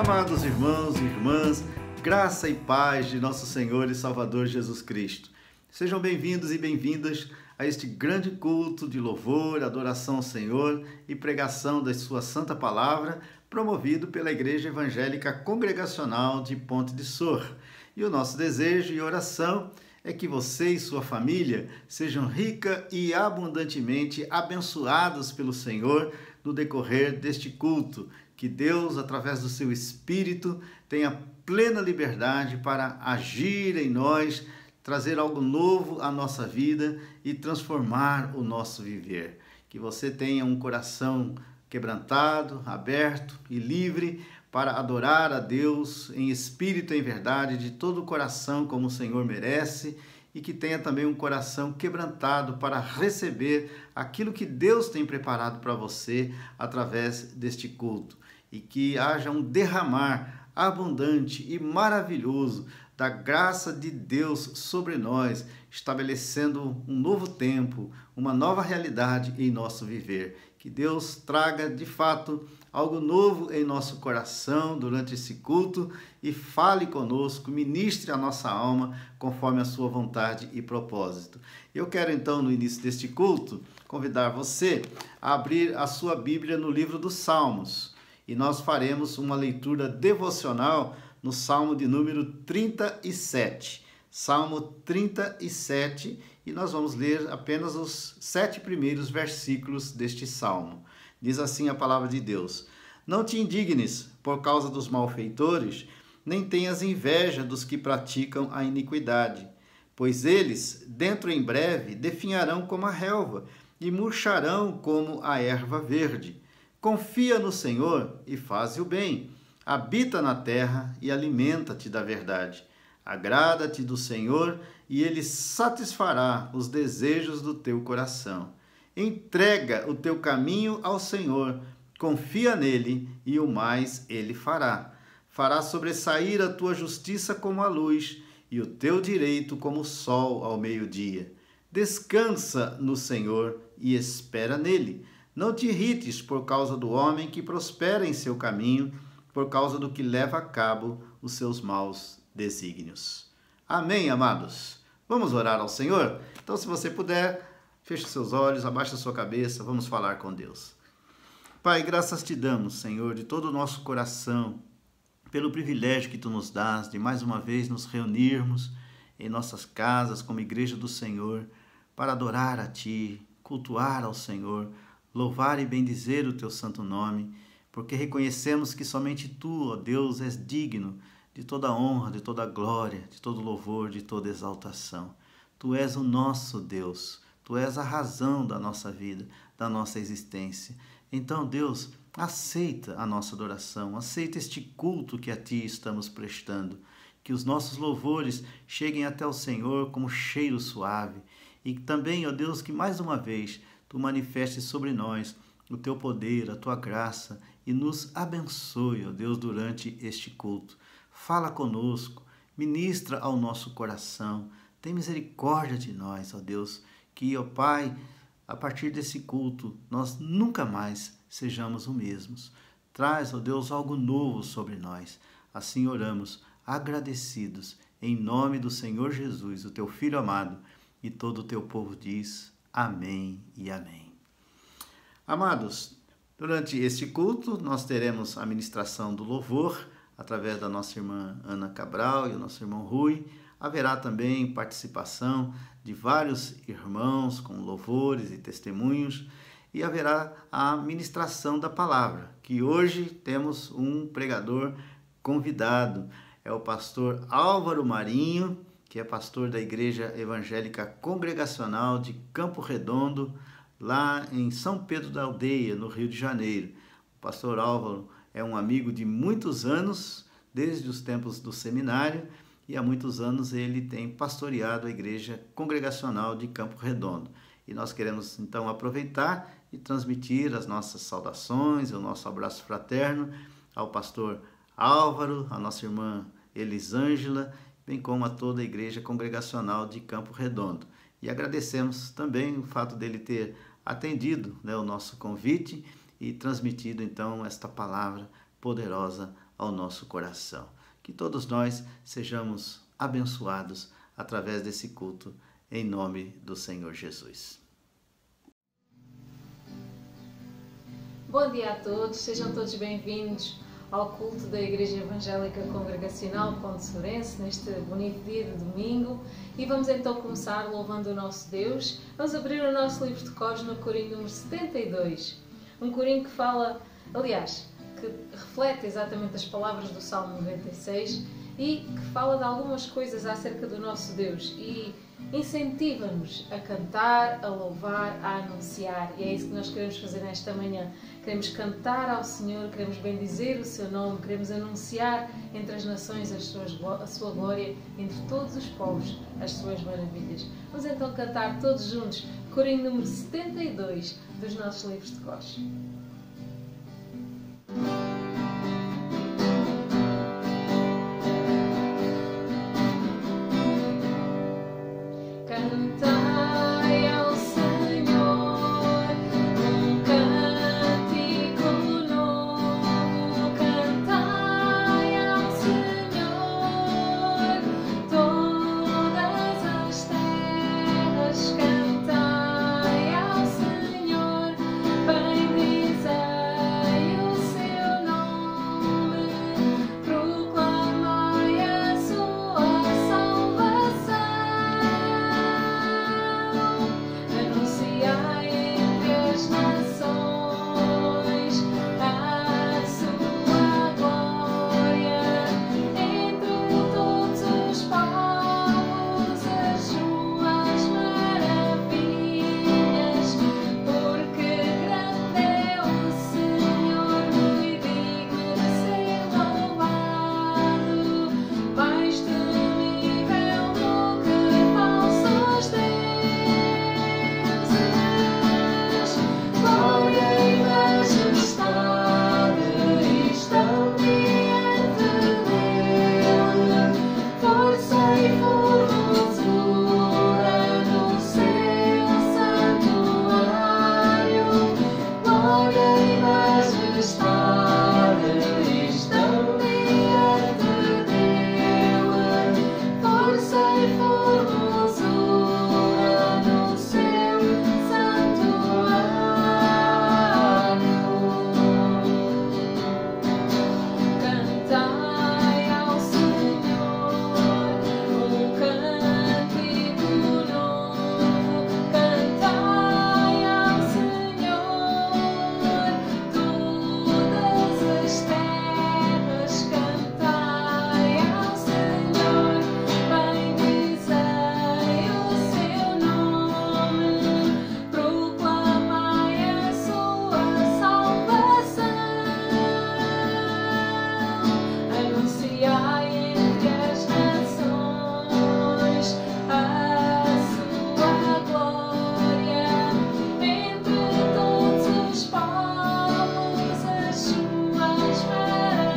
Amados irmãos e irmãs, graça e paz de nosso Senhor e Salvador Jesus Cristo. Sejam bem-vindos e bem-vindas a este grande culto de louvor, adoração ao Senhor e pregação da sua santa palavra, promovido pela Igreja Evangélica Congregacional de Ponte de Sor. E o nosso desejo e oração é que você e sua família sejam rica e abundantemente abençoados pelo Senhor no decorrer deste culto. Que Deus, através do seu Espírito, tenha plena liberdade para agir em nós, trazer algo novo à nossa vida e transformar o nosso viver. Que você tenha um coração quebrantado, aberto e livre para adorar a Deus em espírito e em verdade, de todo o coração, como o Senhor merece, e que tenha também um coração quebrantado para receber aquilo que Deus tem preparado para você através deste culto. E que haja um derramar abundante e maravilhoso da graça de Deus sobre nós, estabelecendo um novo tempo, uma nova realidade em nosso viver. Que Deus traga, de fato, algo novo em nosso coração durante esse culto e fale conosco, ministre a nossa alma conforme a sua vontade e propósito. Eu quero, então, no início deste culto, convidar você a abrir a sua Bíblia no livro dos Salmos. E nós faremos uma leitura devocional no Salmo de número 37. Salmo 37, e nós vamos ler apenas os 7 primeiros versículos deste Salmo. Diz assim a palavra de Deus: Não te indignes por causa dos malfeitores, nem tenhas inveja dos que praticam a iniquidade, pois eles, dentro em breve, definharão como a relva e murcharão como a erva verde. Confia no Senhor e faze o bem. Habita na terra e alimenta-te da verdade. Agrada-te do Senhor e Ele satisfará os desejos do teu coração. Entrega o teu caminho ao Senhor, confia nele e o mais Ele fará. Fará sobressair a tua justiça como a luz e o teu direito como o sol ao meio-dia. Descansa no Senhor e espera nele. Não te irrites por causa do homem que prospera em seu caminho, por causa do que leva a cabo os seus maus desígnios. Amém, amados? Vamos orar ao Senhor? Então, se você puder, feche seus olhos, abaixe a sua cabeça, vamos falar com Deus. Pai, graças te damos, Senhor, de todo o nosso coração, pelo privilégio que tu nos dás de mais uma vez nos reunirmos em nossas casas como igreja do Senhor, para adorar a ti, cultuar ao Senhor, louvar e bendizer o teu santo nome, porque reconhecemos que somente tu, ó Deus, és digno de toda honra, de toda glória, de todo louvor, de toda exaltação. Tu és o nosso Deus, tu és a razão da nossa vida, da nossa existência. Então, Deus, aceita a nossa adoração, aceita este culto que a ti estamos prestando, que os nossos louvores cheguem até o Senhor como cheiro suave, e também, ó Deus, que mais uma vez tu manifestes sobre nós o teu poder, a tua graça e nos abençoe, ó Deus, durante este culto. Fala conosco, ministra ao nosso coração, tem misericórdia de nós, ó Deus, que, ó Pai, a partir desse culto nós nunca mais sejamos os mesmos. Traz, ó Deus, algo novo sobre nós. Assim oramos, agradecidos, em nome do Senhor Jesus, o teu Filho amado, e todo o teu povo diz: Amém e amém. Amados, durante este culto nós teremos a ministração do louvor através da nossa irmã Ana Cabral e o nosso irmão Rui. Haverá também participação de vários irmãos com louvores e testemunhos e haverá a ministração da palavra, que hoje temos um pregador convidado. É o pastor Álvaro Marinho, que é pastor da Igreja Evangélica Congregacional de Campo Redondo, lá em São Pedro da Aldeia, no Rio de Janeiro. O pastor Álvaro é um amigo de muitos anos, desde os tempos do seminário, e há muitos anos ele tem pastoreado a Igreja Congregacional de Campo Redondo. E nós queremos, então, aproveitar e transmitir as nossas saudações, o nosso abraço fraterno ao pastor Álvaro, à nossa irmã Elisângela, bem como a toda a Igreja Congregacional de Campo Redondo. E agradecemos também o fato dele ter atendido, o nosso convite e transmitido, então, esta palavra poderosa ao nosso coração. Que todos nós sejamos abençoados através desse culto, em nome do Senhor Jesus. Bom dia a todos, sejam todos bem-vindos ao culto da Igreja Evangélica Congregacional Ponte Sourense, neste bonito dia de domingo. E vamos então começar louvando o nosso Deus. Vamos abrir o nosso livro de cores no corinho número 72. Um corinho que fala, aliás, que reflete exatamente as palavras do Salmo 96 e que fala de algumas coisas acerca do nosso Deus e incentiva-nos a cantar, a louvar, a anunciar. E é isso que nós queremos fazer nesta manhã. Queremos cantar ao Senhor, queremos bendizer o seu nome, queremos anunciar entre as nações a sua glória, entre todos os povos as suas maravilhas. Vamos então cantar todos juntos, corinho número 72 dos nossos livros de cores. Cantai ao Senhor um cântico novo, cantai ao Senhor todas as terras, cantai ao Senhor, bendizei o seu nome, proclamai a sua salvação. Anunciai entre as nações a sua glória, entre todos os povos as suas maravilhas, porque grande é o Senhor, muito digno de ser louvado, mais temível do que falsos deuses. Glória e majestade estão diante dele, força e formosura no seu santuário. Glória e majestade estão diante dele, força e formosura no seu santuário. Cantai ao Senhor um cântico novo, cantai ao Senhor todas as terras, cantai ao Senhor, bendizei o seu nome, proclamai a sua salvação. Anunciai entre as nações a sua glória, entre todos os povos as suas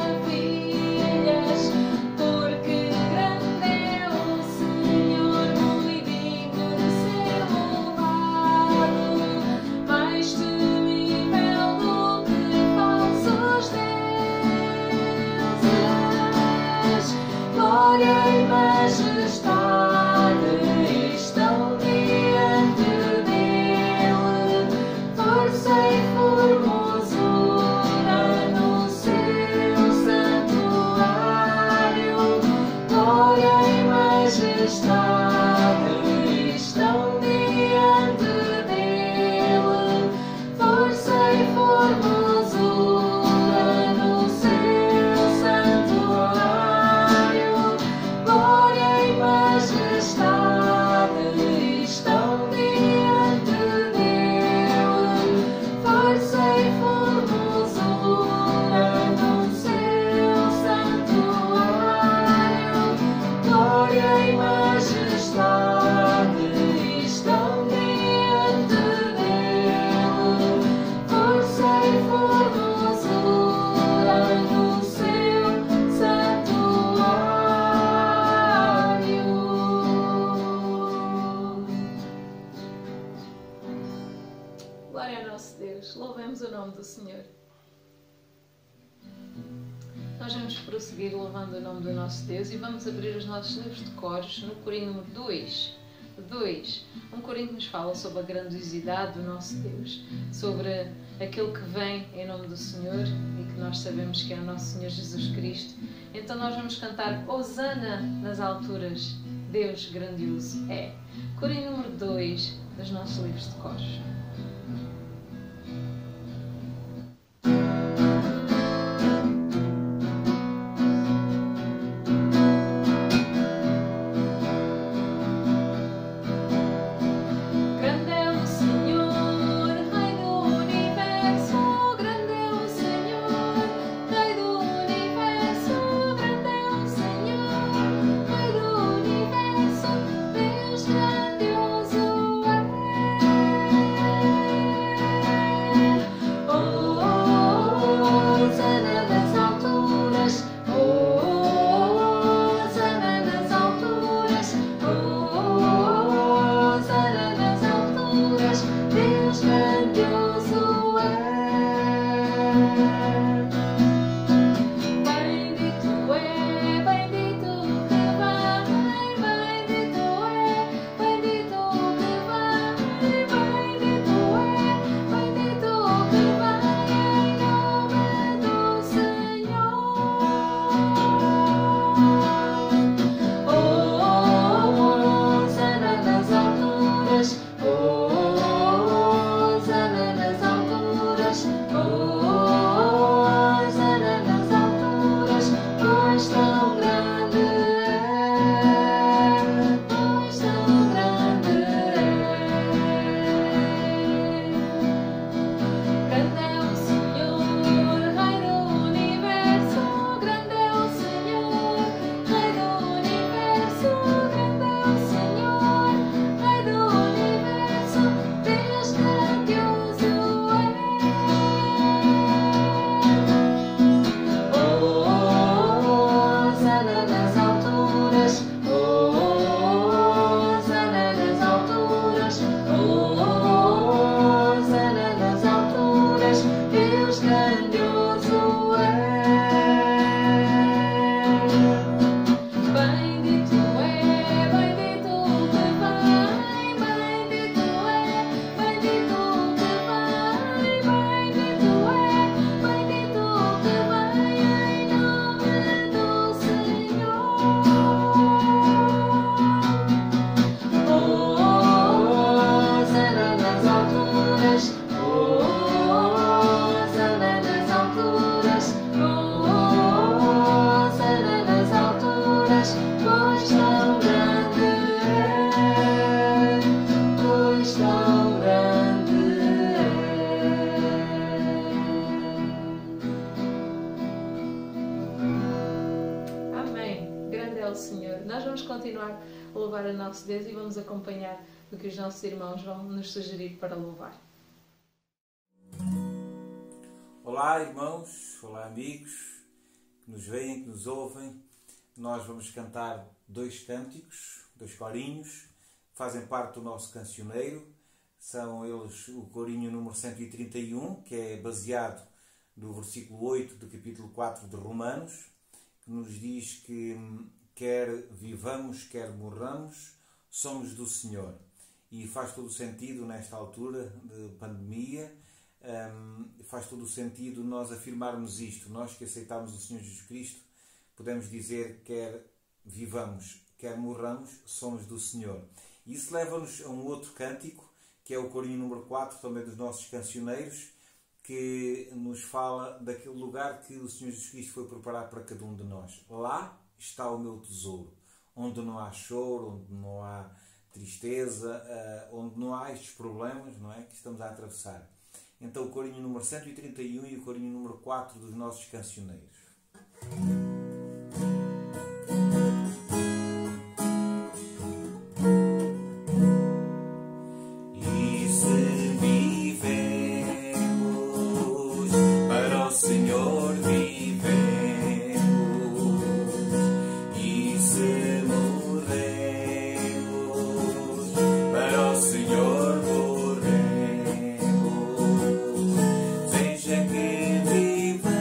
maravilhas, porque grande é o Senhor, muito digno de ser louvado, mais temível do que falsos deuses. Glória e majestade estão diante dele, força e formosura no seu santuário. Glória e majestade estão diante dele, força e formosura no seu santuário. Glória e majestade estão diante dele, força e formosura no seu santuário. Glória e majestade estão diante dele, força e formosura no seu santuário. Glória ao nosso Deus, louvemos o nome do Senhor. Nós vamos prosseguir louvando o nome do nosso Deus e vamos abrir os nossos livros de coros no corinho número 2. Um corinho que nos fala sobre a grandiosidade do nosso Deus, sobre aquele que vem em nome do Senhor e que nós sabemos que é o nosso Senhor Jesus Cristo. Então nós vamos cantar Hosana nas alturas, Deus grandioso é. Corinho número 2 dos nossos livros de coros. Continuar a louvar o nosso Deus e vamos acompanhar o que os nossos irmãos vão nos sugerir para louvar. Olá irmãos, olá amigos que nos veem, que nos ouvem. Nós vamos cantar 2 cânticos, 2 corinhos, fazem parte do nosso cancioneiro. São eles o corinho número 131, que é baseado no versículo 8 do capítulo 4 de Romanos, que nos diz que quer vivamos, quer morramos, somos do Senhor. E faz todo o sentido nesta altura de pandemia, faz todo o sentido nós afirmarmos isto. Nós que aceitamos o Senhor Jesus Cristo, podemos dizer quer vivamos, quer morramos, somos do Senhor. E isso leva-nos a um outro cântico, que é o corinho número 4, também dos nossos cancioneiros, que nos fala daquele lugar que o Senhor Jesus Cristo foi preparar para cada um de nós. Lá está o meu tesouro, onde não há choro, onde não há tristeza, onde não há estes problemas, não é, que estamos a atravessar. Então o corinho número 131 e o corinho número 4 dos nossos cancioneiros. Seja que vivamos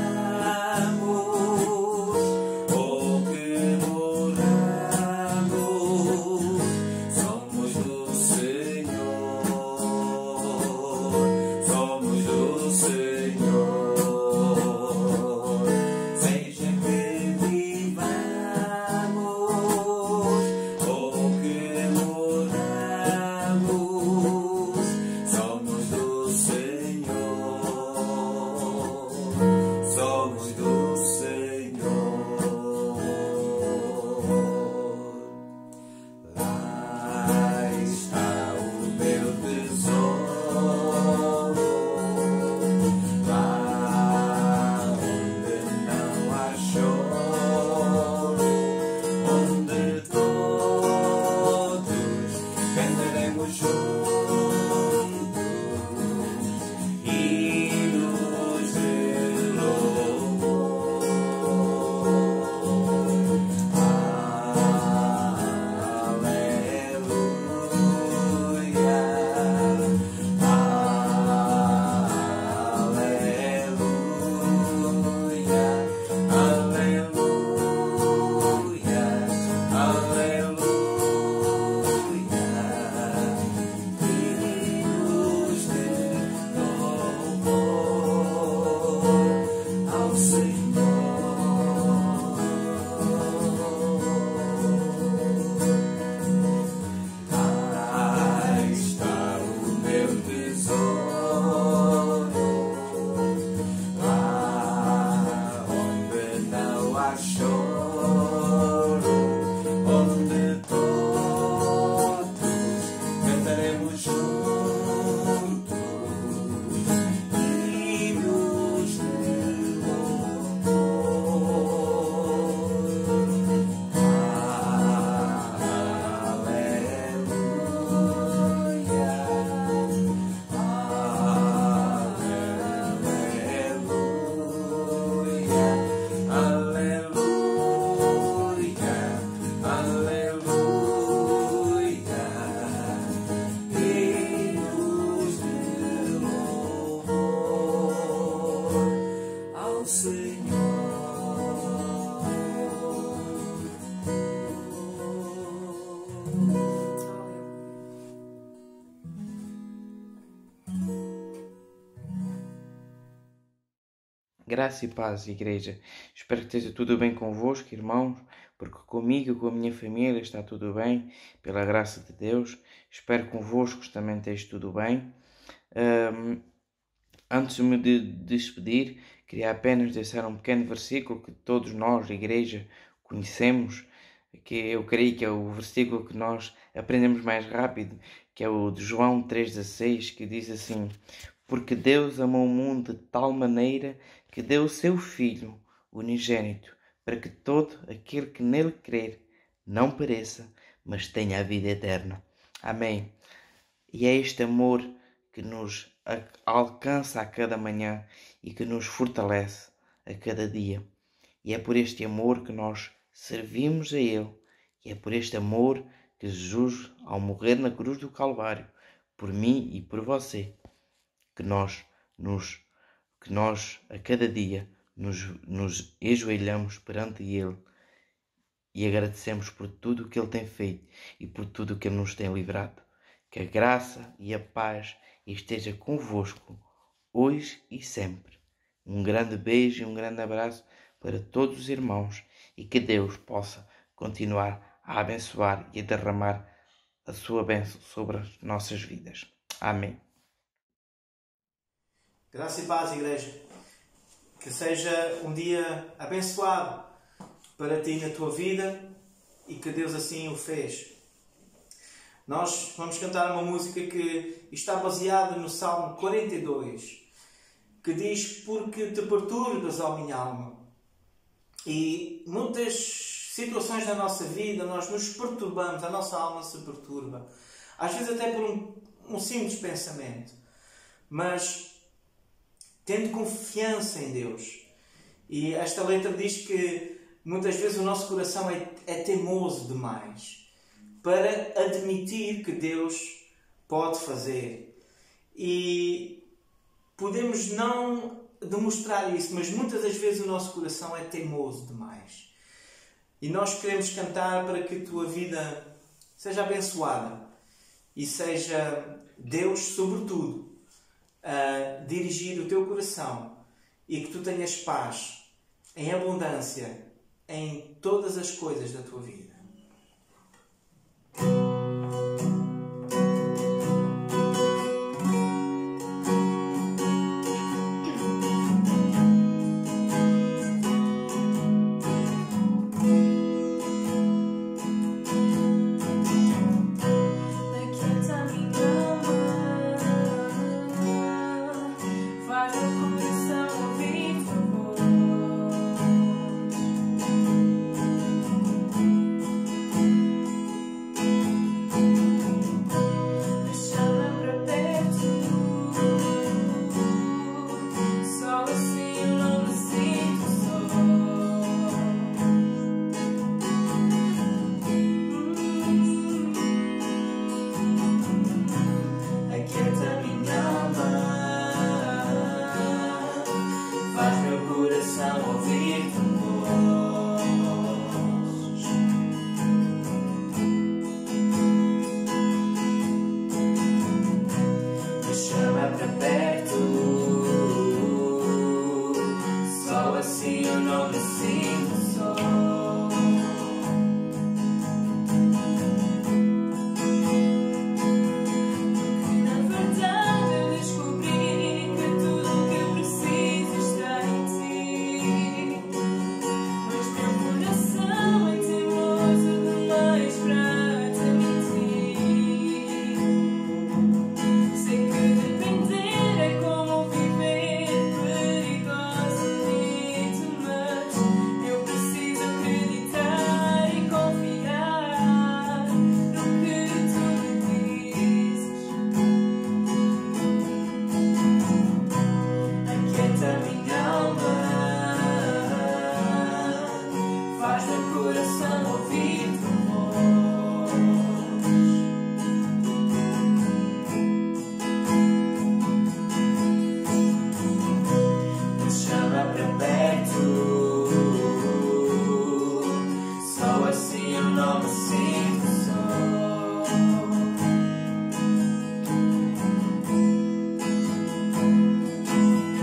Graça e paz, Igreja. Espero que esteja tudo bem convosco, irmãos, porque comigo e com a minha família está tudo bem, pela graça de Deus. Espero que convosco também esteja tudo bem. Antes de me despedir, queria apenas deixar um pequeno versículo que todos nós, Igreja, conhecemos, que eu creio que é o versículo que nós aprendemos mais rápido, que é o de João 3,16, que diz assim: porque Deus amou o mundo de tal maneira que deu o seu Filho unigênito, para que todo aquele que nele crer não pereça, mas tenha a vida eterna. Amém. E é este amor que nos alcança a cada manhã e que nos fortalece a cada dia. E é por este amor que nós servimos a Ele. E é por este amor que Jesus, ao morrer na cruz do Calvário, por mim e por você, que nós a cada dia nos ajoelhamos perante Ele e agradecemos por tudo o que Ele tem feito e por tudo o que Ele nos tem livrado. Que a graça e a paz esteja convosco hoje e sempre. Um grande beijo e um grande abraço para todos os irmãos e que Deus possa continuar a abençoar e a derramar a sua bênção sobre as nossas vidas. Amém. Graça e paz, Igreja. Que seja um dia abençoado para ti na tua vida e que Deus assim o fez. Nós vamos cantar uma música que está baseada no Salmo 42, que diz: porque te perturbas, ó minha alma. E muitas situações da nossa vida nós nos perturbamos, a nossa alma se perturba. Às vezes até por um simples pensamento. Mas tendo confiança em Deus. E esta letra diz que muitas vezes o nosso coração é teimoso demais para admitir que Deus pode fazer. E podemos não demonstrar isso, mas muitas das vezes o nosso coração é teimoso demais. E nós queremos cantar para que a tua vida seja abençoada e seja Deus, sobretudo, a dirigir o teu coração e que tu tenhas paz em abundância em todas as coisas da tua vida.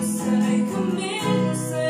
Sei comigo, sei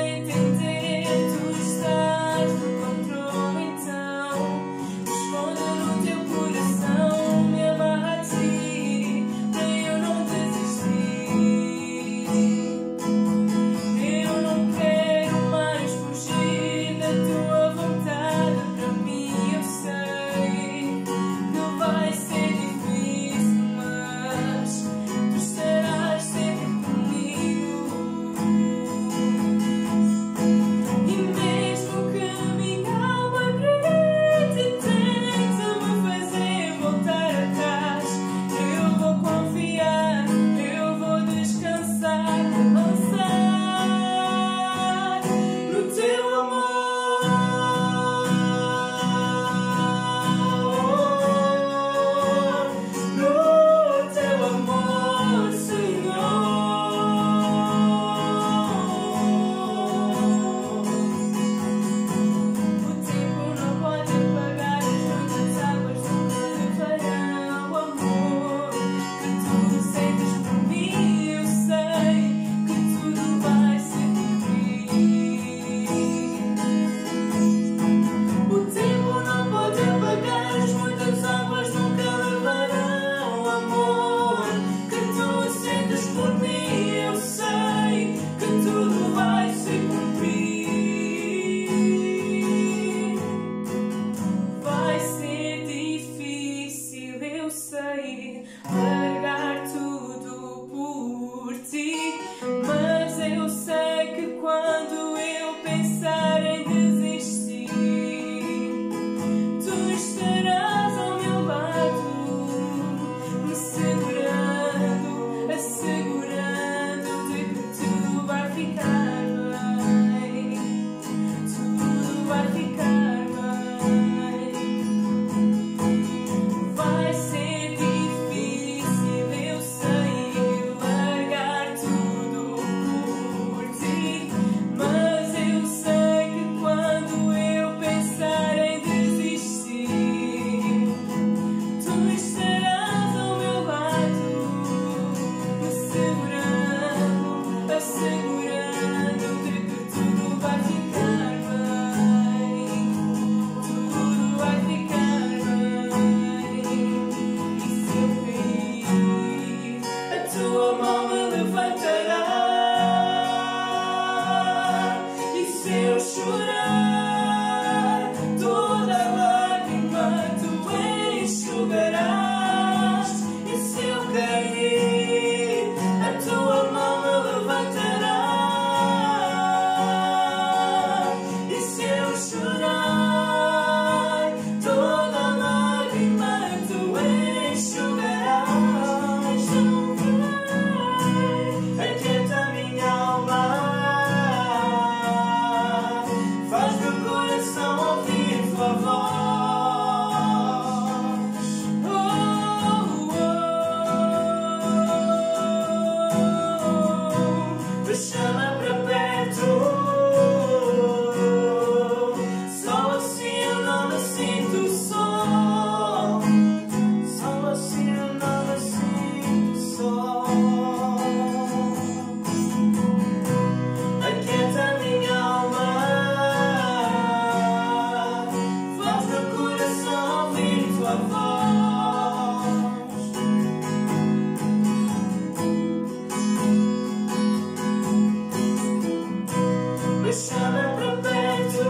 chama para perto.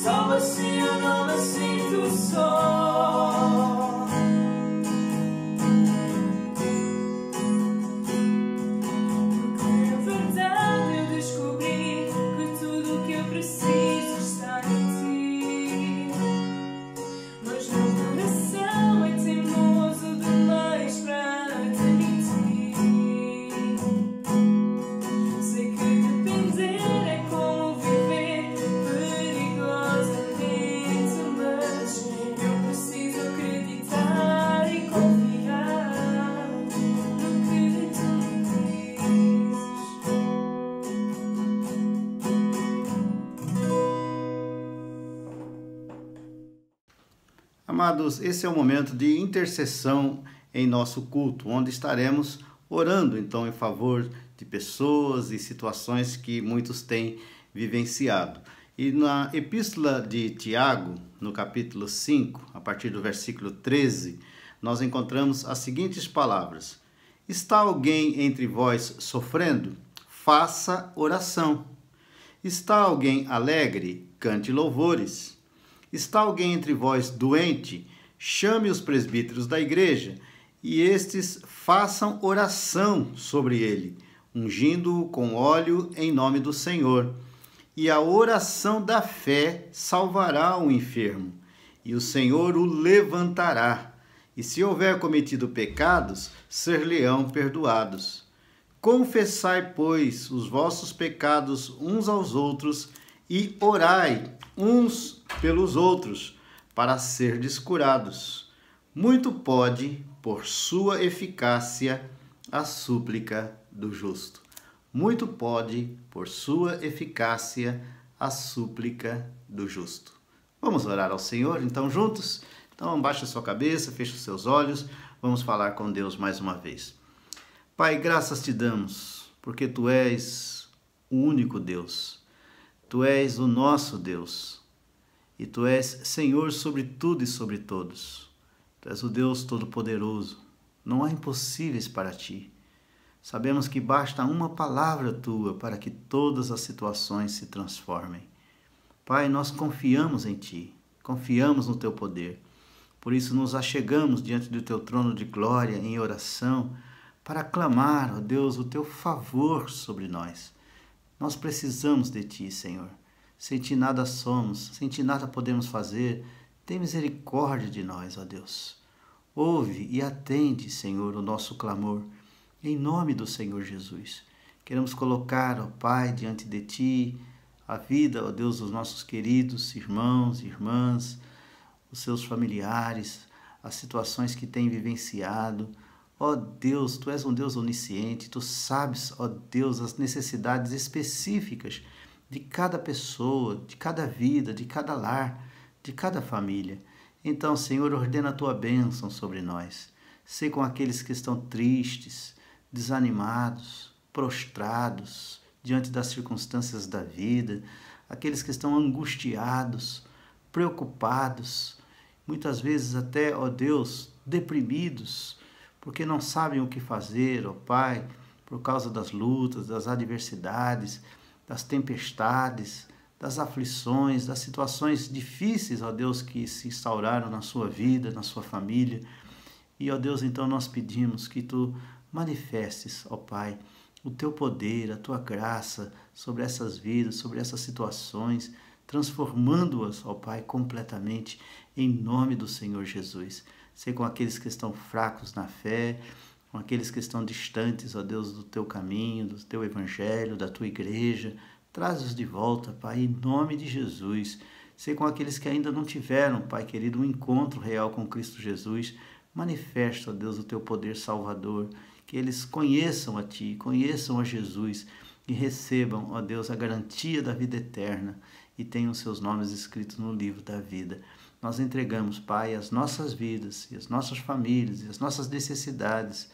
Só assim eu não me sinto só. Porque a verdade eu descobri que tudo o que eu preciso está em ti. Mas meu coração é teimoso demais para admitir. Sei que depender é como viver perigosamente, mas eu preciso acreditar e confiar no que tu me dizes. Amados, esse é o momento de intercessão em nosso culto, onde estaremos orando então em favor de pessoas e situações que muitos têm vivenciado. E na epístola de Tiago, no capítulo 5, a partir do versículo 13, nós encontramos as seguintes palavras: Está alguém entre vós sofrendo? Faça oração. Está alguém alegre? Cante louvores. Está alguém entre vós doente? Chame os presbíteros da igreja, e estes façam oração sobre ele, ungindo-o com óleo em nome do Senhor. E a oração da fé salvará o enfermo, e o Senhor o levantará. E se houver cometido pecados, ser-lhe-ão perdoados. Confessai, pois, os vossos pecados uns aos outros, e orai uns pelos outros, para serdes curados. Muito pode, por sua eficácia, a súplica do justo. Muito pode, por sua eficácia, a súplica do justo. Vamos orar ao Senhor, então, juntos? Então, abaixa sua cabeça, feche os seus olhos, vamos falar com Deus mais uma vez. Pai, graças te damos, porque Tu és o único Deus. Tu és o nosso Deus. E Tu és Senhor sobre tudo e sobre todos. Tu és o Deus Todo-Poderoso. Não há impossíveis para Ti. Sabemos que basta uma palavra Tua para que todas as situações se transformem. Pai, nós confiamos em Ti, confiamos no Teu poder. Por isso nos achegamos diante do Teu trono de glória em oração para clamar, ó Deus, o Teu favor sobre nós. Nós precisamos de Ti, Senhor. Sem Ti nada somos, sem Ti nada podemos fazer. Tem misericórdia de nós, ó Deus. Ouve e atende, Senhor, o nosso clamor. Em nome do Senhor Jesus. Queremos colocar, ó Pai, diante de Ti, a vida, ó Deus, dos nossos queridos irmãos e irmãs, os seus familiares, as situações que têm vivenciado. Ó Deus, Tu és um Deus onisciente, Tu sabes, ó Deus, as necessidades específicas de cada pessoa, de cada vida, de cada lar, de cada família. Então, Senhor, ordena a Tua bênção sobre nós. Sê com aqueles que estão tristes, desanimados, prostrados diante das circunstâncias da vida, aqueles que estão angustiados, preocupados, muitas vezes até, ó Deus, deprimidos, porque não sabem o que fazer, ó Pai, por causa das lutas, das adversidades, das tempestades, das aflições, das situações difíceis, ó Deus, que se instauraram na sua vida, na sua família. E, ó Deus, então nós pedimos que Tu manifestes, ó Pai, o Teu poder, a Tua graça sobre essas vidas, sobre essas situações, transformando-as, ó Pai, completamente, em nome do Senhor Jesus. Sei com aqueles que estão fracos na fé, com aqueles que estão distantes, ó Deus, do Teu caminho, do Teu evangelho, da Tua igreja. Traz-os de volta, Pai, em nome de Jesus. Sei com aqueles que ainda não tiveram, Pai querido, um encontro real com Cristo Jesus. Manifesta, ó Deus, o Teu poder salvador, que eles conheçam a Ti, conheçam a Jesus e recebam, ó Deus, a garantia da vida eterna e tenham seus nomes escritos no livro da vida. Nós entregamos, Pai, as nossas vidas e as nossas famílias e as nossas necessidades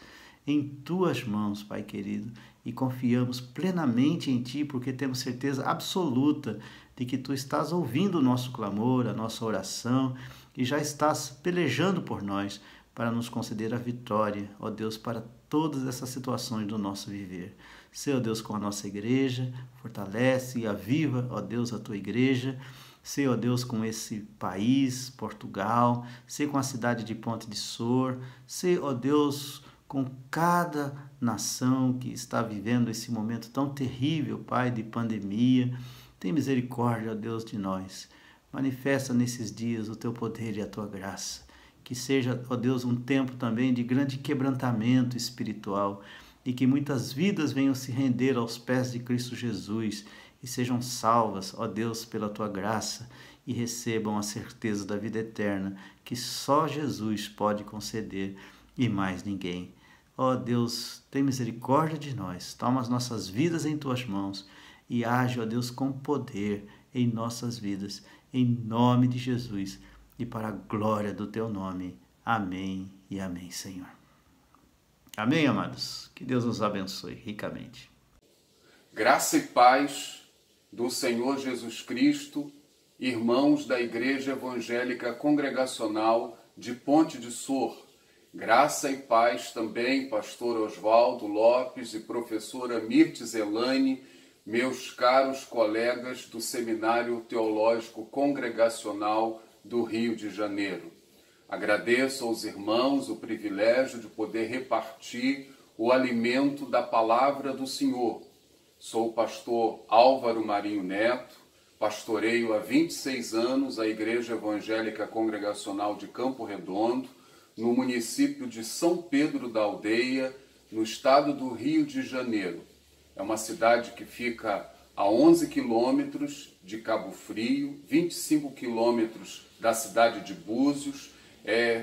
em Tuas mãos, Pai querido, e confiamos plenamente em Ti, porque temos certeza absoluta de que Tu estás ouvindo o nosso clamor, a nossa oração, e já estás pelejando por nós para nos conceder a vitória, ó Deus, para todas essas situações do nosso viver. Sê, ó Deus, com a nossa igreja, fortalece e aviva, ó Deus, a tua igreja. Sê, ó Deus, com esse país, Portugal. Sê com a cidade de Ponte de Sor. Sê, ó Deus, com cada nação que está vivendo esse momento tão terrível, Pai, de pandemia. Tem misericórdia, ó Deus, de nós. Manifesta nesses dias o teu poder e a tua graça. Que seja, ó Deus, um tempo também de grande quebrantamento espiritual e que muitas vidas venham se render aos pés de Cristo Jesus e sejam salvas, ó Deus, pela tua graça e recebam a certeza da vida eterna que só Jesus pode conceder e mais ninguém. Ó Deus, tem misericórdia de nós, toma as nossas vidas em tuas mãos e age, ó Deus, com poder em nossas vidas, em nome de Jesus e para a glória do teu nome. Amém e amém, Senhor. Amém, amados? Que Deus nos abençoe ricamente. Graça e paz do Senhor Jesus Cristo, irmãos da Igreja Evangélica Congregacional de Ponte de Sor. Graça e paz também, pastor Oswaldo Lopes e professora Mirtes Elane, meus caros colegas do Seminário Teológico Congregacional do Rio de Janeiro. Agradeço aos irmãos o privilégio de poder repartir o alimento da palavra do Senhor. Sou o pastor Álvaro Marinho Neto, pastoreio há 26 anos a Igreja Evangélica Congregacional de Campo Redondo, no município de São Pedro da Aldeia, no estado do Rio de Janeiro. É uma cidade que fica a 11 quilômetros de Cabo Frio, 25 quilômetros da cidade de Búzios,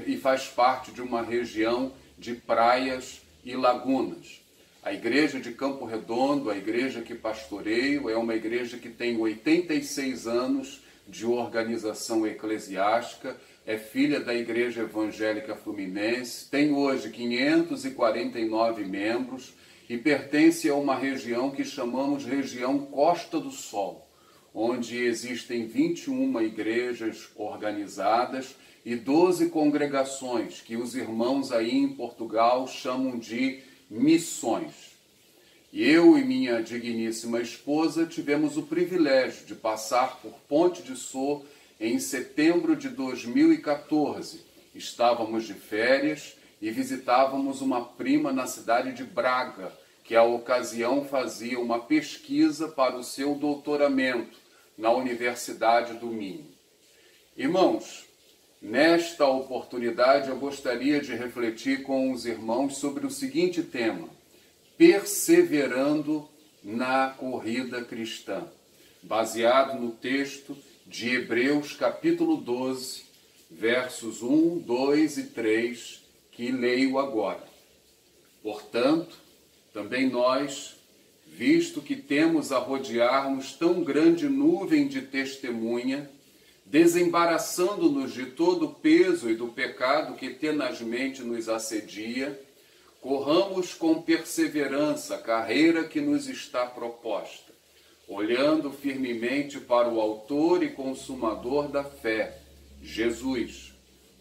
e faz parte de uma região de praias e lagunas. A igreja de Campo Redondo, a igreja que pastoreio, é uma igreja que tem 86 anos de organização eclesiástica, é filha da Igreja Evangélica Fluminense, tem hoje 549 membros e pertence a uma região que chamamos região Costa do Sol, onde existem 21 igrejas organizadas e 12 congregações que os irmãos aí em Portugal chamam de missões. Eu e minha digníssima esposa tivemos o privilégio de passar por Ponte de Sor em setembro de 2014. Estávamos de férias e visitávamos uma prima na cidade de Braga, que à ocasião fazia uma pesquisa para o seu doutoramento na Universidade do Minho. Irmãos, nesta oportunidade eu gostaria de refletir com os irmãos sobre o seguinte tema: perseverando na corrida cristã, baseado no texto de Hebreus capítulo 12, versos 1, 2 e 3, que leio agora. Portanto, também nós, visto que temos a rodear-nos tão grande nuvem de testemunha, desembaraçando-nos de todo o peso e do pecado que tenazmente nos assedia, corramos com perseverança a carreira que nos está proposta, olhando firmemente para o autor e consumador da fé, Jesus,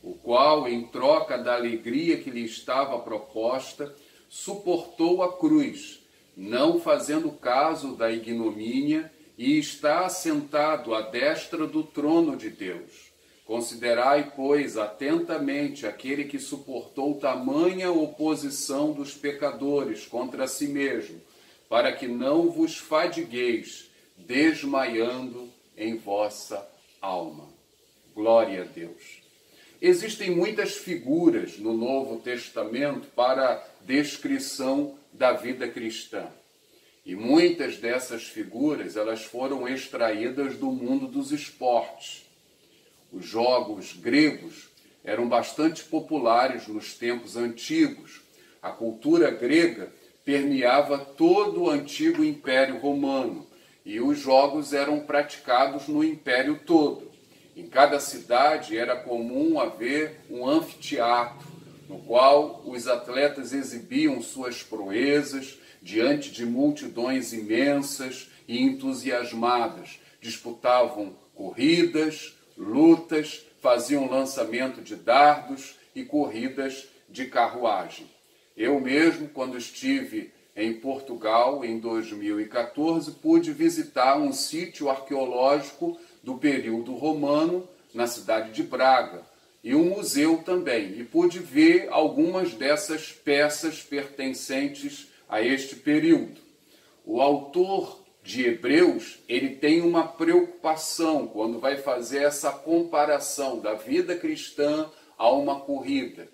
o qual, em troca da alegria que lhe estava proposta, suportou a cruz, não fazendo caso da ignomínia, e está assentado à destra do trono de Deus. Considerai, pois, atentamente aquele que suportou tamanha oposição dos pecadores contra si mesmo, para que não vos fadigueis, desmaiando em vossa alma. Glória a Deus. Existem muitas figuras no Novo Testamento para descrição da vida cristã. E muitas dessas figuras, elas foram extraídas do mundo dos esportes. Os jogos gregos eram bastante populares nos tempos antigos. A cultura grega permeava todo o antigo Império Romano e os jogos eram praticados no Império todo. Em cada cidade era comum haver um anfiteatro, no qual os atletas exibiam suas proezas diante de multidões imensas e entusiasmadas. Disputavam corridas, lutas, faziam lançamento de dardos e corridas de carruagem. Eu mesmo, quando estive em Portugal, em 2014, pude visitar um sítio arqueológico do período romano na cidade de Braga e um museu também. E pude ver algumas dessas peças pertencentes a este período. O autor de Hebreus, ele tem uma preocupação quando vai fazer essa comparação da vida cristã a uma corrida.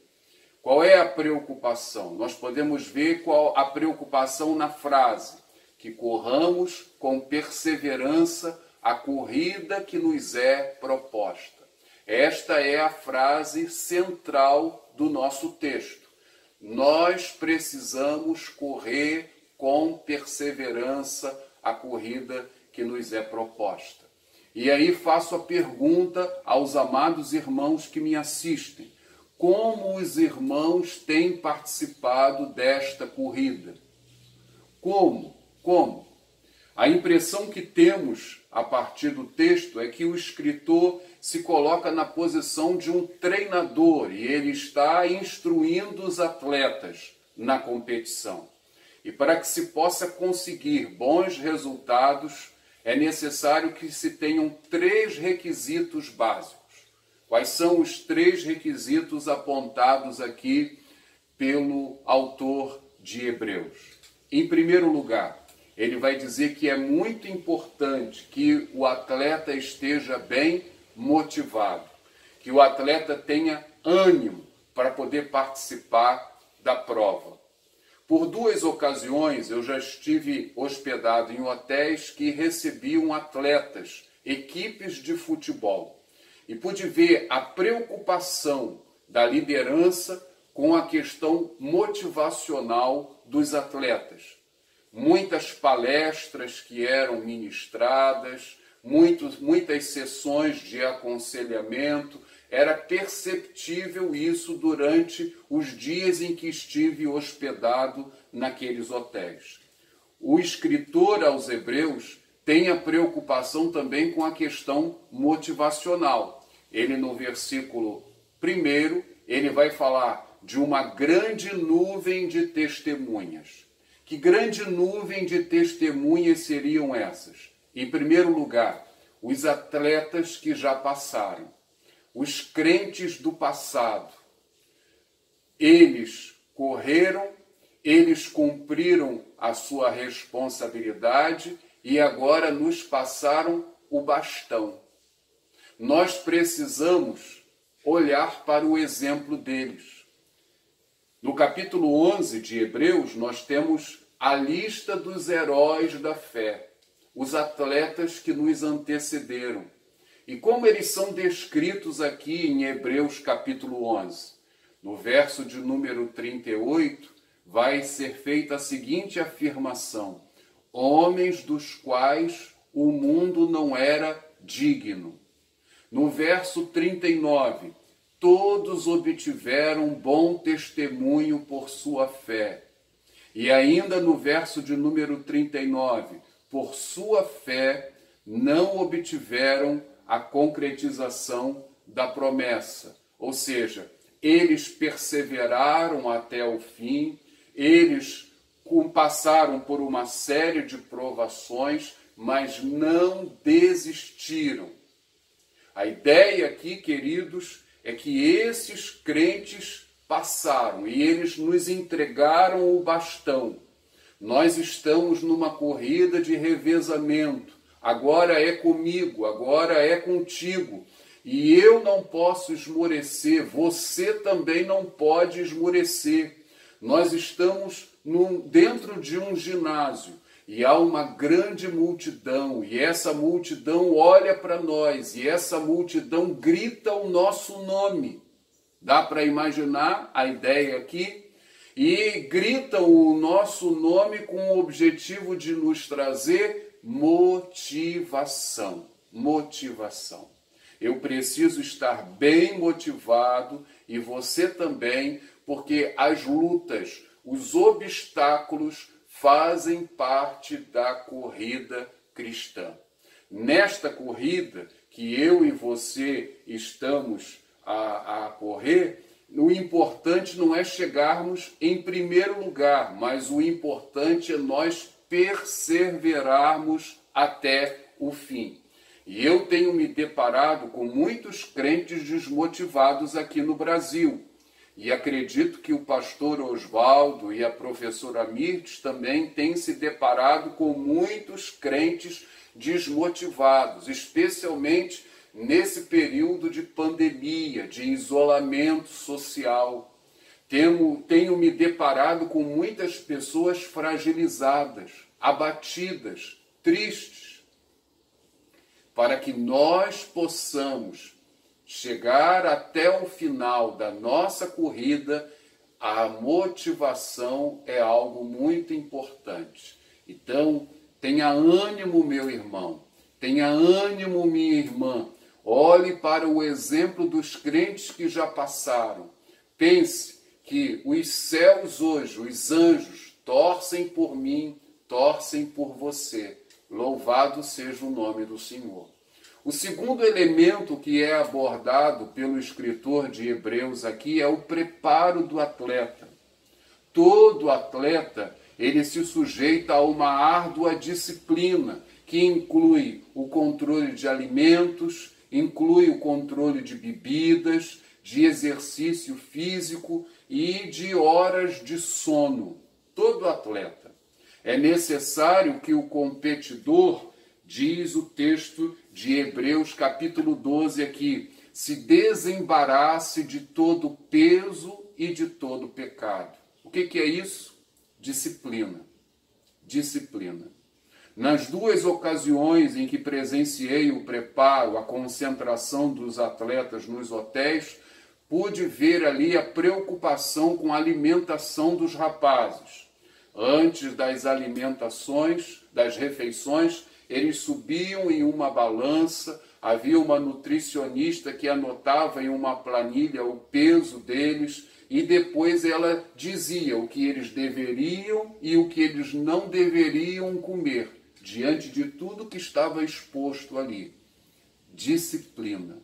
Qual é a preocupação? Nós podemos ver qual a preocupação na frase: que corramos com perseverança a corrida que nos é proposta. Esta é a frase central do nosso texto. Nós precisamos correr com perseverança a corrida que nos é proposta. E aí faço a pergunta aos amados irmãos que me assistem: como os irmãos têm participado desta corrida? Como? A impressão que temos a partir do texto é que o escritor se coloca na posição de um treinador e ele está instruindo os atletas na competição. E para que se possa conseguir bons resultados, é necessário que se tenham 3 requisitos básicos. Quais são os 3 requisitos apontados aqui pelo autor de Hebreus? Em primeiro lugar, ele vai dizer que é muito importante que o atleta esteja bem motivado, que o atleta tenha ânimo para poder participar da prova. Por 2 ocasiões eu já estive hospedado em hotéis que recebiam atletas, equipes de futebol, e pude ver a preocupação da liderança com a questão motivacional dos atletas. Muitas palestras que eram ministradas, muitas sessões de aconselhamento. Era perceptível isso durante os dias em que estive hospedado naqueles hotéis. O escritor aos Hebreus tem a preocupação também com a questão motivacional. Ele, no versículo 1, ele vai falar de uma grande nuvem de testemunhas. Que grande nuvem de testemunhas seriam essas? Em primeiro lugar, os atletas que já passaram. Os crentes do passado, eles correram, eles cumpriram a sua responsabilidade e agora nos passaram o bastão. Nós precisamos olhar para o exemplo deles. No capítulo 11 de Hebreus, nós temos a lista dos heróis da fé, os atletas que nos antecederam. E como eles são descritos aqui em Hebreus capítulo 11? No verso de número 38, vai ser feita a seguinte afirmação: homens dos quais o mundo não era digno. No verso 39, todos obtiveram bom testemunho por sua fé. E ainda no verso de número 39, por sua fé não obtiveram a concretização da promessa. Ou seja, eles perseveraram até o fim, eles passaram por uma série de provações, mas não desistiram. A ideia aqui, queridos, é que esses crentes passaram e eles nos entregaram o bastão. Nós estamos numa corrida de revezamento. Agora é comigo, agora é contigo. E eu não posso esmorecer, você também não pode esmorecer. Nós estamos dentro de um ginásio e há uma grande multidão. E essa multidão olha para nós e essa multidão grita o nosso nome. Dá para imaginar a ideia aqui? E gritam o nosso nome com o objetivo de nos trazer motivação. Motivação. Eu preciso estar bem motivado e você também, porque as lutas, os obstáculos fazem parte da corrida cristã. Nesta corrida que eu e você estamos a correr, o importante não é chegarmos em primeiro lugar, mas o importante é nós perseverarmos até o fim. E eu tenho me deparado com muitos crentes desmotivados aqui no Brasil. E acredito que o pastor Oswaldo e a professora Mirtes também têm se deparado com muitos crentes desmotivados, especialmente nesse período de pandemia, de isolamento social. Tenho me deparado com muitas pessoas fragilizadas, abatidas, tristes, para que nós possamos chegar até o final da nossa corrida. A motivação é algo muito importante. Então, tenha ânimo, meu irmão, tenha ânimo, minha irmã. Olhe para o exemplo dos crentes que já passaram. Pense que os céus hoje, os anjos, torcem por mim, torcem por você. Louvado seja o nome do Senhor. O segundo elemento que é abordado pelo escritor de Hebreus aqui é o preparo do atleta. Todo atleta, ele se sujeita a uma árdua disciplina, que inclui o controle de alimentos, inclui o controle de bebidas, de exercício físico e de horas de sono. Todo atleta. É necessário que o competidor, diz o texto de Hebreus capítulo 12 aqui, se desembarace de todo peso e de todo pecado. O que é isso? Disciplina. Disciplina. Nas duas ocasiões em que presenciei o preparo, a concentração dos atletas nos hotéis, pude ver ali a preocupação com a alimentação dos rapazes. Antes das alimentações, das refeições, eles subiam em uma balança, havia uma nutricionista que anotava em uma planilha o peso deles e depois ela dizia o que eles deveriam e o que eles não deveriam comer, diante de tudo que estava exposto ali. Disciplina.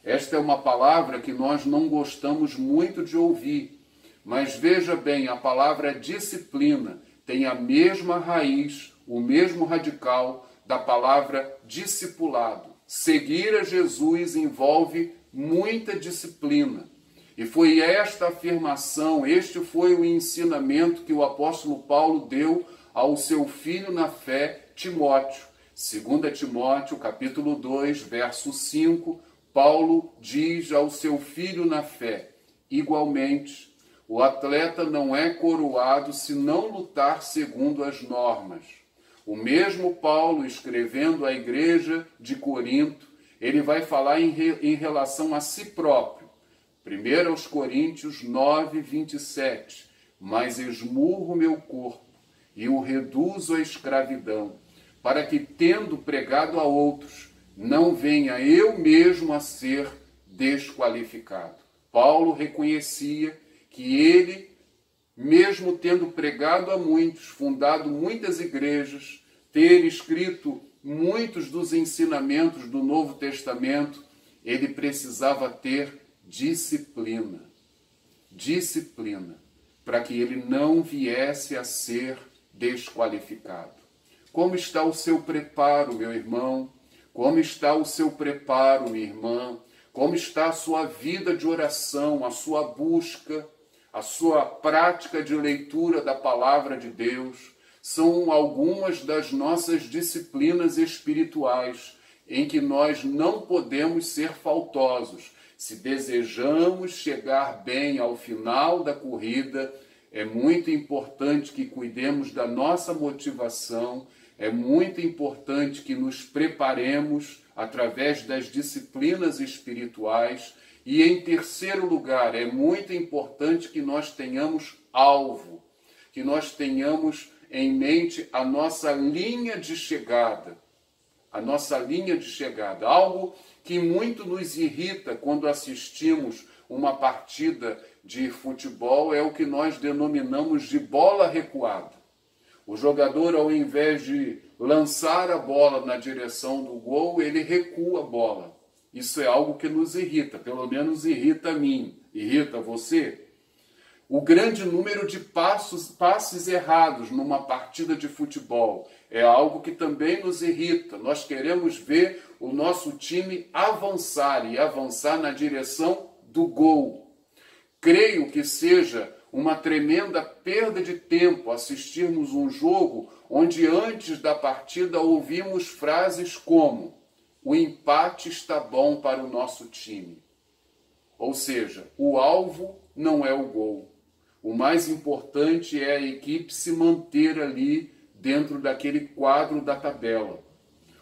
Esta é uma palavra que nós não gostamos muito de ouvir, mas veja bem, a palavra disciplina tem a mesma raiz, o mesmo radical da palavra discipulado. Seguir a Jesus envolve muita disciplina. E foi esta afirmação, este foi o ensinamento que o apóstolo Paulo deu ao seu filho na fé, Timóteo. 2 Timóteo, capítulo 2, verso 5, Paulo diz ao seu filho na fé: igualmente, o atleta não é coroado se não lutar segundo as normas. O mesmo Paulo, escrevendo à igreja de Corinto, ele vai falar em relação a si próprio. 1 aos Coríntios 9, 27. Mas esmurro meu corpo e o reduzo à escravidão, para que, tendo pregado a outros, não venha eu mesmo a ser desqualificado. Paulo reconhecia que ele, mesmo tendo pregado a muitos, fundado muitas igrejas, ter escrito muitos dos ensinamentos do Novo Testamento, ele precisava ter disciplina. Disciplina, para que ele não viesse a ser desqualificado. Como está o seu preparo, meu irmão? Como está o seu preparo, minha irmã? Como está a sua vida de oração, a sua busca, a sua prática de leitura da palavra de Deus? São algumas das nossas disciplinas espirituais em que nós não podemos ser faltosos. Se desejamos chegar bem ao final da corrida, é muito importante que cuidemos da nossa motivação, é muito importante que nos preparemos através das disciplinas espirituais e, em terceiro lugar, é muito importante que nós tenhamos alvo, que nós tenhamos em mente a nossa linha de chegada. A nossa linha de chegada. Algo que muito nos irrita quando assistimos uma partida de futebol é o que nós denominamos de bola recuada. O jogador, ao invés de lançar a bola na direção do gol, ele recua a bola. Isso é algo que nos irrita, pelo menos irrita a mim. irrita você? O grande número de passes errados numa partida de futebol é algo que também nos irrita. Nós queremos ver o nosso time avançar e avançar na direção do gol. Creio que seja uma tremenda perda de tempo assistirmos um jogo onde antes da partida ouvimos frases como: o empate está bom para o nosso time. Ou seja, o alvo não é o gol. O mais importante é a equipe se manter ali dentro daquele quadro da tabela.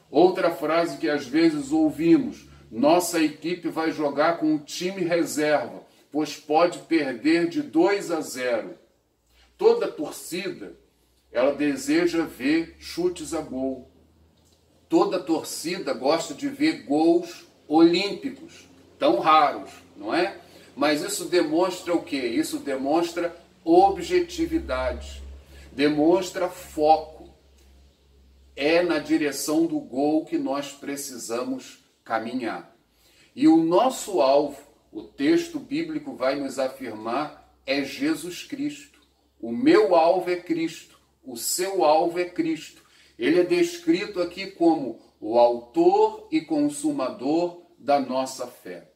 Outra frase que às vezes ouvimos: nossa equipe vai jogar com o time reserva, pois pode perder de 2-0. Toda torcida, ela deseja ver chutes a gol. Toda torcida gosta de ver gols olímpicos, tão raros, não é? Mas isso demonstra o quê? Isso demonstra objetividade, demonstra foco. É na direção do gol que nós precisamos caminhar. E o nosso alvo, o texto bíblico vai nos afirmar, é Jesus Cristo. O meu alvo é Cristo, o seu alvo é Cristo. Ele é descrito aqui como o autor e consumador da nossa fé.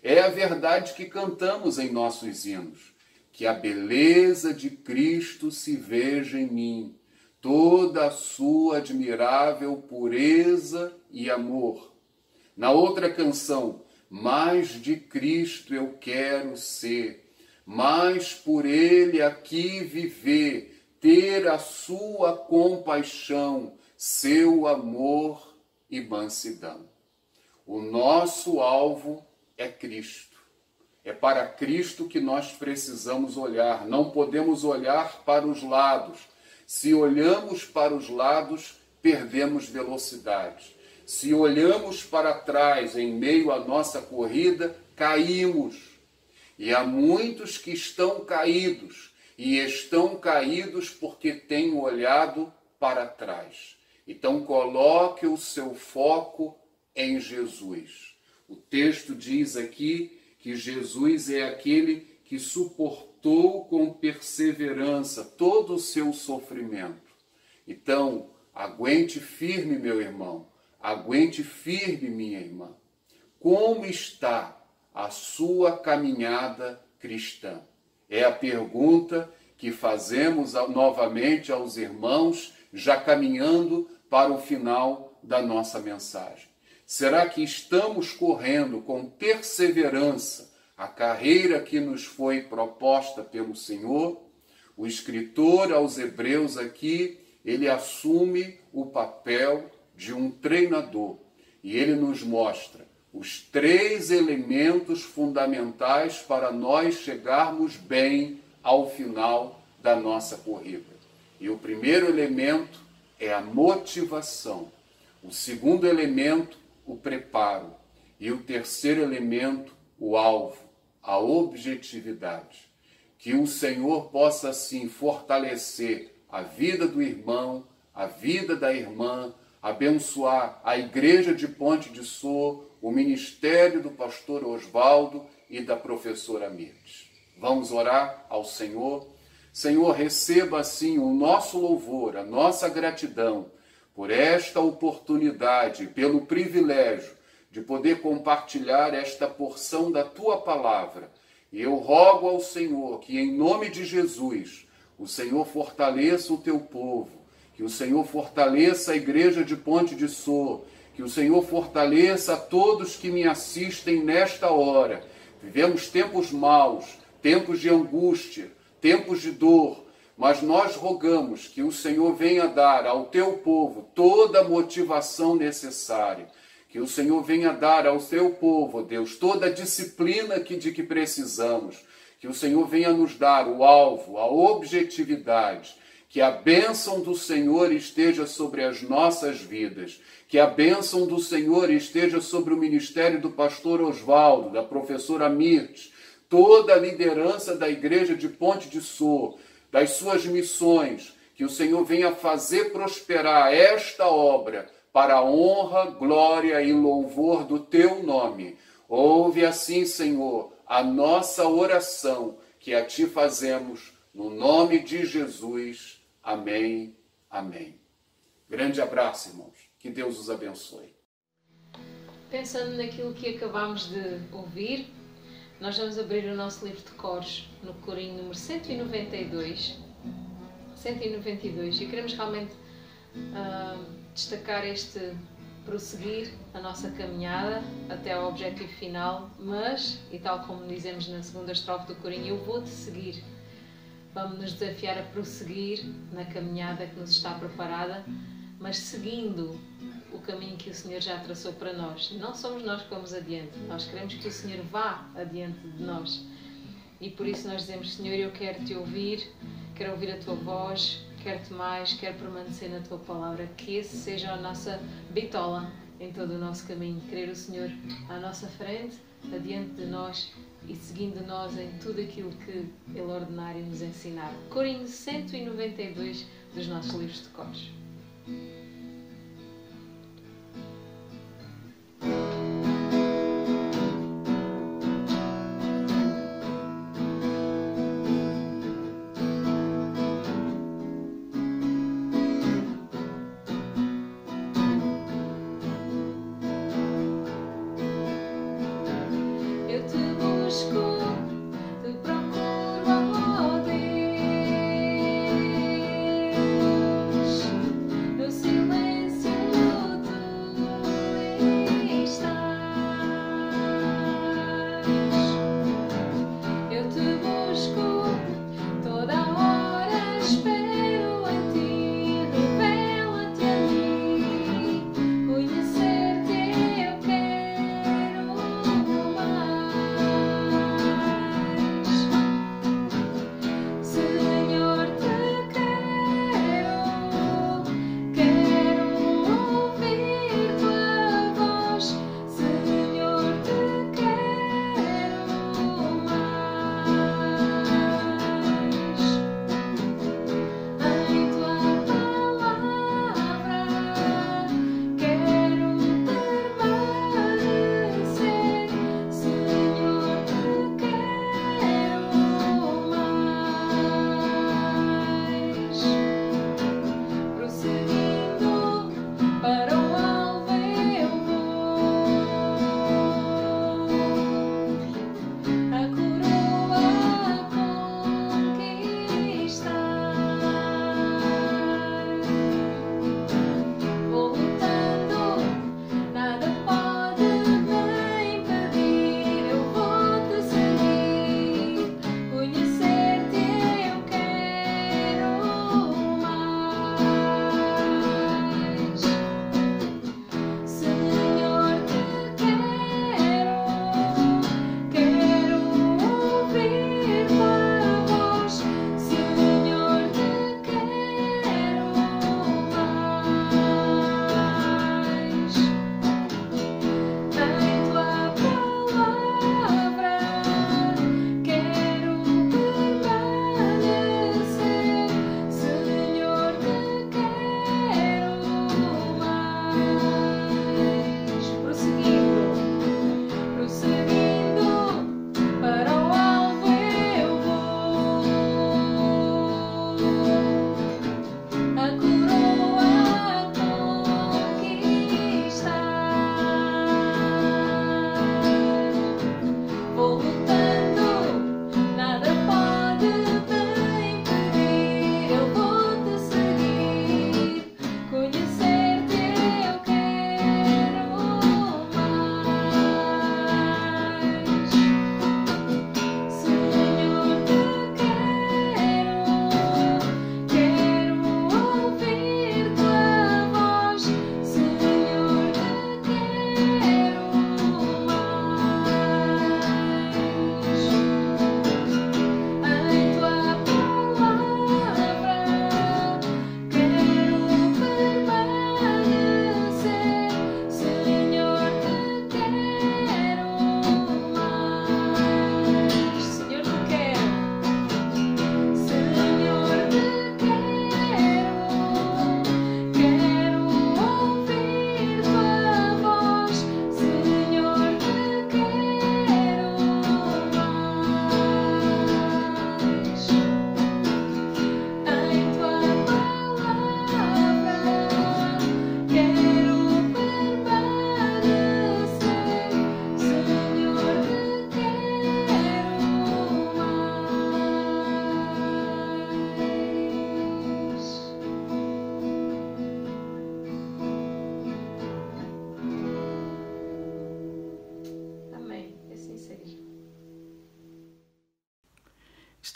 É a verdade que cantamos em nossos hinos, que a beleza de Cristo se veja em mim, toda a sua admirável pureza e amor. Na outra canção, mais de Cristo eu quero ser, mais por Ele aqui viver, ter a sua compaixão, seu amor e mansidão. O nosso alvo é Cristo. É para Cristo que nós precisamos olhar. Não podemos olhar para os lados. Se olhamos para os lados, perdemos velocidade. Se olhamos para trás em meio à nossa corrida, caímos. E há muitos que estão caídos. E estão caídos porque têm olhado para trás. Então coloque o seu foco em Jesus. O texto diz aqui que Jesus é aquele que suportou com perseverança todo o seu sofrimento. Então, aguente firme, meu irmão, aguente firme, minha irmã. Como está a sua caminhada cristã? É a pergunta que fazemos novamente aos irmãos, já caminhando para o final da nossa mensagem. Será que estamos correndo com perseverança a carreira que nos foi proposta pelo Senhor? O escritor aos Hebreus aqui, ele assume o papel de um treinador e ele nos mostra os 3 elementos fundamentais para nós chegarmos bem ao final da nossa corrida. E o primeiro elemento é a motivação. O segundo elemento, o preparo. E o terceiro elemento, o alvo, a objetividade. Que o Senhor possa, assim, fortalecer a vida do irmão, a vida da irmã, abençoar a igreja de Ponte de Sor, o ministério do pastor Osvaldo e da professora Mirtes. Vamos orar ao Senhor. Senhor, receba, assim, o nosso louvor, a nossa gratidão, por esta oportunidade, pelo privilégio de poder compartilhar esta porção da Tua palavra. E eu rogo ao Senhor que, em nome de Jesus, o Senhor fortaleça o Teu povo, que o Senhor fortaleça a igreja de Ponte de Sor, que o Senhor fortaleça a todos que me assistem nesta hora. Vivemos tempos maus, tempos de angústia, tempos de dor, mas nós rogamos que o Senhor venha dar ao teu povo toda a motivação necessária, que o Senhor venha dar ao teu povo, Deus, toda a disciplina de que precisamos, que o Senhor venha nos dar o alvo, a objetividade, que a bênção do Senhor esteja sobre as nossas vidas, que a bênção do Senhor esteja sobre o ministério do pastor Osvaldo, da professora Mirtes, toda a liderança da igreja de Ponte de Sor, das suas missões, que o Senhor venha fazer prosperar esta obra para a honra, glória e louvor do teu nome. Ouve assim, Senhor, a nossa oração que a ti fazemos, no nome de Jesus. Amém. Amém. Grande abraço, irmãos. Que Deus os abençoe. Pensando naquilo que acabámos de ouvir, nós vamos abrir o nosso livro de coros no corinho número 192 e queremos realmente destacar este prosseguir a nossa caminhada até ao objetivo final, mas, e tal como dizemos na segunda estrofe do corinho, eu vou-te seguir. Vamos nos desafiar a prosseguir na caminhada que nos está preparada, mas seguindo o caminho que o Senhor já traçou para nós. Não somos nós que vamos adiante, nós queremos que o Senhor vá adiante de nós. E por isso nós dizemos: Senhor, eu quero te ouvir, quero ouvir a tua voz, quero-te mais, quero permanecer na tua palavra. Que esse seja a nossa bitola em todo o nosso caminho. Querer o Senhor à nossa frente, adiante de nós e seguindo nós em tudo aquilo que Ele ordenar e nos ensinar. Corinho 192 dos nossos livros de cores. Eu te busco, te procuro, ó Deus. Eu sinto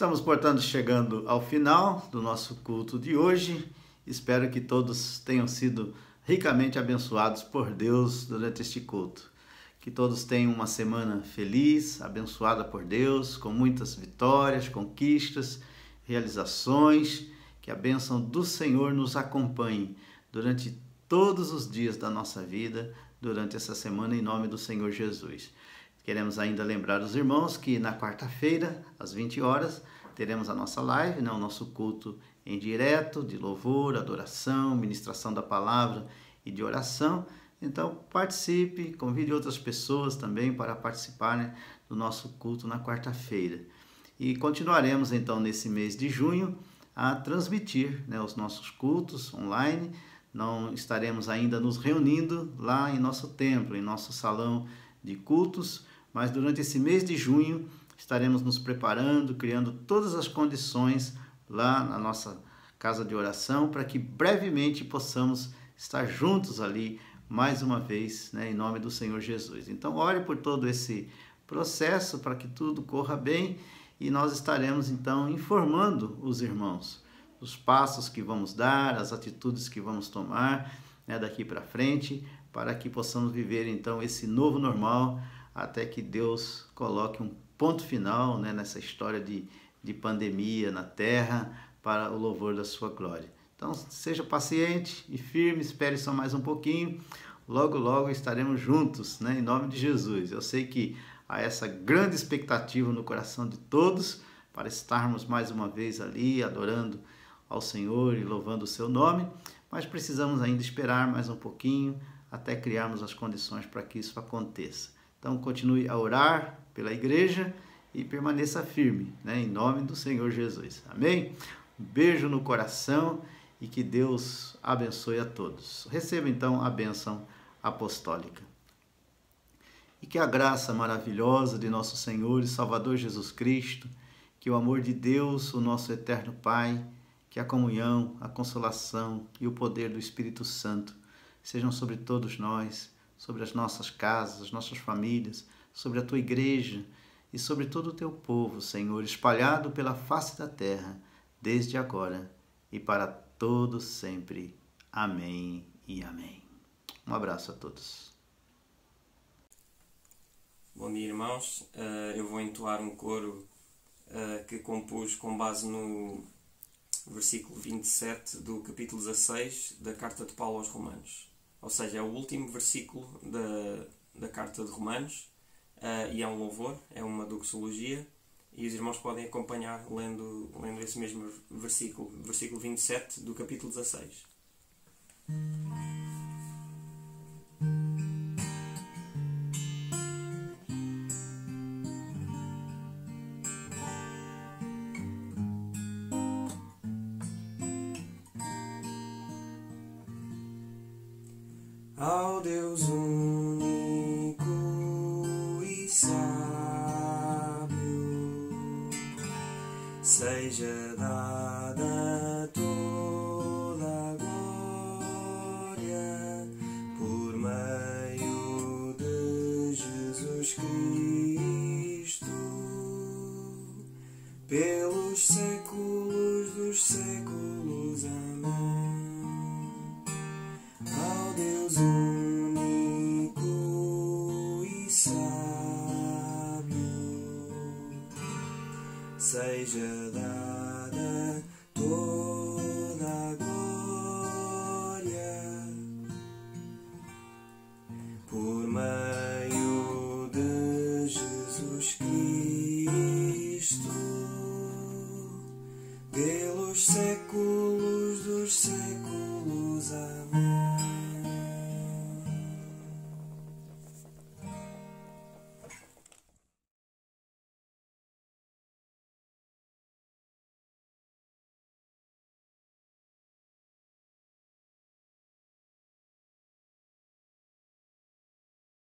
Estamos, portanto, chegando ao final do nosso culto de hoje. Espero que todos tenham sido ricamente abençoados por Deus durante este culto. Que todos tenham uma semana feliz, abençoada por Deus, com muitas vitórias, conquistas, realizações. Que a bênção do Senhor nos acompanhe durante todos os dias da nossa vida, durante essa semana, em nome do Senhor Jesus. Queremos ainda lembrar os irmãos que na quarta-feira, às 20 horas, teremos a nossa live, o nosso culto em direto, de louvor, adoração, ministração da palavra e de oração. Então, participe, convide outras pessoas também para participarem do nosso culto na quarta-feira. E continuaremos, então, nesse mês de junho, a transmitir os nossos cultos online. Não estaremos ainda nos reunindo lá em nosso templo, em nosso salão de cultos, mas durante esse mês de junho estaremos nos preparando, criando todas as condições lá na nossa casa de oração para que brevemente possamos estar juntos ali mais uma vez, em nome do Senhor Jesus. Então, ore por todo esse processo para que tudo corra bem e nós estaremos então informando os irmãos os passos que vamos dar, as atitudes que vamos tomar daqui para frente, para que possamos viver então esse novo normal até que Deus coloque um ponto final nessa história de pandemia na terra para o louvor da sua glória. Então, seja paciente e firme, espere só mais um pouquinho. Logo, logo estaremos juntos, em nome de Jesus. Eu sei que há essa grande expectativa no coração de todos para estarmos mais uma vez ali adorando ao Senhor e louvando o seu nome, mas precisamos ainda esperar mais um pouquinho até criarmos as condições para que isso aconteça. Então, continue a orar pela igreja e permaneça firme, em nome do Senhor Jesus. Amém? Um beijo no coração e que Deus abençoe a todos. Receba, então, a bênção apostólica. E que a graça maravilhosa de nosso Senhor e Salvador Jesus Cristo, que o amor de Deus, o nosso eterno Pai, que a comunhão, a consolação e o poder do Espírito Santo sejam sobre todos nós, sobre as nossas casas, as nossas famílias, sobre a tua igreja e sobre todo o teu povo, Senhor, espalhado pela face da terra, desde agora e para todos sempre. Amém e amém. Um abraço a todos. Bom dia, irmãos. Eu vou entoar um coro que compus com base no versículo 27 do capítulo 16 da Carta de Paulo aos Romanos. Ou seja, é o último versículo da Carta de Romanos e é um louvor, é uma doxologia, e os irmãos podem acompanhar lendo esse mesmo versículo 27 do capítulo 16. Ao Deus único e sábio, seja dada toda a glória por meio de Jesus Cristo, pelos séculos dos séculos. Amém. Ao Deus único e sábio, seja dado